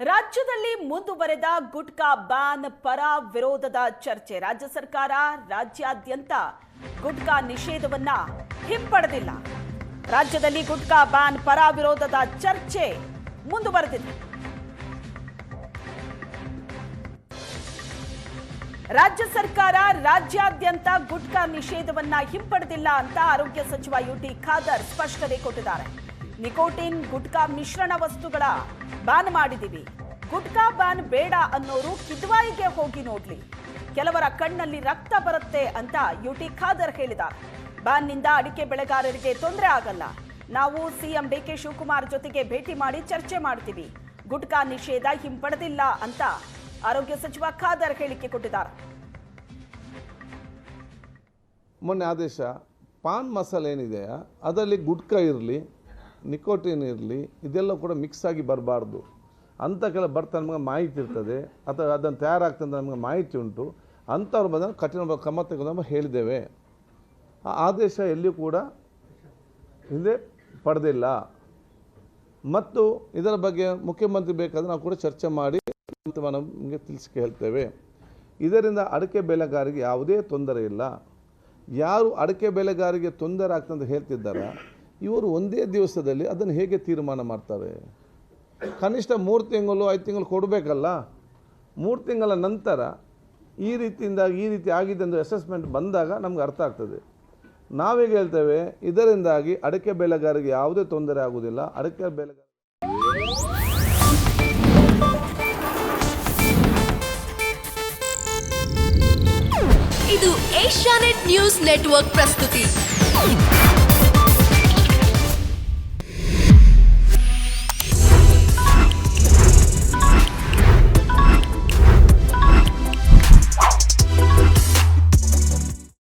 ರಾಜ್ಯದಲ್ಲಿ ಮುಂದುವರೆದ ಗುಟ್ಕಾ ಬ್ಯಾನ್ ಪರ ವಿರೋಧದ ಚರ್ಚೆ. ರಾಜ್ಯ ಸರ್ಕಾರ ರಾಜ್ಯಾದ್ಯಂತ ಗುಟ್ಕಾ ನಿಷೇಧವನ್ನ ಹಿಂಪಡೆದಿಲ್ಲ. ರಾಜ್ಯದಲ್ಲಿ ಗುಟ್ಕಾ ಬ್ಯಾನ್ ಪರ ವಿರೋಧದ ಚರ್ಚೆ ಮುಂದುವರೆದಿದೆ. ರಾಜ್ಯ ಸರ್ಕಾರ ರಾಜ್ಯಾದ್ಯಂತ ಗುಟ್ಕಾ ನಿಷೇಧವನ್ನ ಹಿಂಪಡೆದಿಲ್ಲ ಅಂತ ಆರೋಗ್ಯ ಸಚಿವ ಯುಟಿ ಖಾದರ್ ಸ್ಪಷ್ಟನೆ ಕೊಟ್ಟಿದ್ದಾರೆ. ನಿಕೋಟಿನ್ ಗುಟ್ಕಾ ಮಿಶ್ರಣ ವಸ್ತುಗಳ ಬ್ಯಾನ್ ಮಾಡಿದೀವಿ. ಗುಟ್ಕಾ ಬ್ಯಾನ್ ಬೇಡ ಅನ್ನೋರು ಕಿದ್ವಾಯಿಗೆ ಹೋಗಿ ನೋಡ್ಲಿ, ಕೆಲವರ ಕಣ್ಣಲ್ಲಿ ರಕ್ತ ಬರುತ್ತೆ ಅಂತ ಯುಟಿ ಖಾದರ್ ಹೇಳಿದ್ದಾರೆ. ಬ್ಯಾನ್ನಿಂದ ಅಡಿಕೆ ಬೆಳೆಗಾರರಿಗೆ ತೊಂದರೆ ಆಗಲ್ಲ. ನಾವು ಸಿಎಂ ಡಿಕೆ ಶಿವಕುಮಾರ್ ಜೊತೆಗೆ ಭೇಟಿ ಮಾಡಿ ಚರ್ಚೆ ಮಾಡ್ತೀವಿ. ಗುಟ್ಕಾ ನಿಷೇಧ ಹಿಂಪಡೆದಿಲ್ಲ ಅಂತ ಆರೋಗ್ಯ ಸಚಿವ ಖಾದರ್ ಹೇಳಿಕೆ ಕೊಟ್ಟಿದ್ದಾರೆ. ಮೊನ್ನೆ ಆದೇಶ ಪಾನ್ ಮಸಾಲೆ ಏನಿದೆಯಾ ಅದರಲ್ಲಿ ಗುಟ್ಕಾ ಇರಲಿ, ನಿಕೋಟಿನ್ ಇರಲಿ, ಇದೆಲ್ಲ ಕೂಡ ಮಿಕ್ಸ್ ಆಗಿ ಬರಬಾರ್ದು ಅಂತ ಕೆಲ ಬರ್ತಾ ನಮಗೆ ಮಾಹಿತಿ ಇರ್ತದೆ, ಅಥವಾ ಅದನ್ನು ತಯಾರಾಗ್ತದೆ ನಮಗೆ ಮಾಹಿತಿ ಉಂಟು. ಅಂಥವ್ರು ಬಂದಾಗ ಕಠಿಣ ಕ್ರಮ ತೆಗೆದು ಹೇಳಿದ್ದೇವೆ. ಆ ಆದೇಶ ಎಲ್ಲಿಯೂ ಕೂಡ ಹಿಂದೆ ಪಡೆದಿಲ್ಲ. ಮತ್ತು ಇದರ ಬಗ್ಗೆ ಮುಖ್ಯಮಂತ್ರಿ ಬೇಕಾದರೆ ನಾವು ಕೂಡ ಚರ್ಚೆ ಮಾಡಿ ನಮಗೆ ತಿಳಿಸಿಕೆ ಹೇಳ್ತೇವೆ. ಇದರಿಂದ ಅಡಿಕೆ ಬೆಳೆಗಾರರಿಗೆ ಯಾವುದೇ ತೊಂದರೆ ಇಲ್ಲ. ಯಾರು ಅಡಿಕೆ ಬೆಳೆಗಾರರಿಗೆ ತೊಂದರೆ ಆಗ್ತಂತ ಹೇಳ್ತಿದ್ದಾರೆ, ಇವರು ಒಂದೇ ದಿವಸದಲ್ಲಿ ಅದನ್ನು ಹೇಗೆ ತೀರ್ಮಾನ ಮಾಡ್ತಾರೆ? ಕನಿಷ್ಠ 3 ತಿಂಗಳು 5 ತಿಂಗಳು ಕೊಡಬೇಕಲ್ಲ. 3 ತಿಂಗಳ ನಂತರ ಈ ರೀತಿ ಆಗಿದೆ ಎಂದು ಅಸೆಸ್ಮೆಂಟ್ ಬಂದಾಗ ನಮ್ಗೆ ಅರ್ಥ ಆಗ್ತದೆ. ನಾವೀಗ ಹೇಳ್ತೇವೆ, ಇದರಿಂದಾಗಿ ಅಡಿಕೆ ಬೆಳೆಗಾರರಿಗೆ ಯಾವುದೇ ತೊಂದರೆ ಆಗುವುದಿಲ್ಲ. ಅಡಿಕೆ ಬೆಳೆಗಾರ ಇದು ಏಷ್ಯಾನೆಟ್ ನ್ಯೂಸ್ ನೆಟ್ವರ್ಕ್ ಪ್ರಸ್ತುತಿ.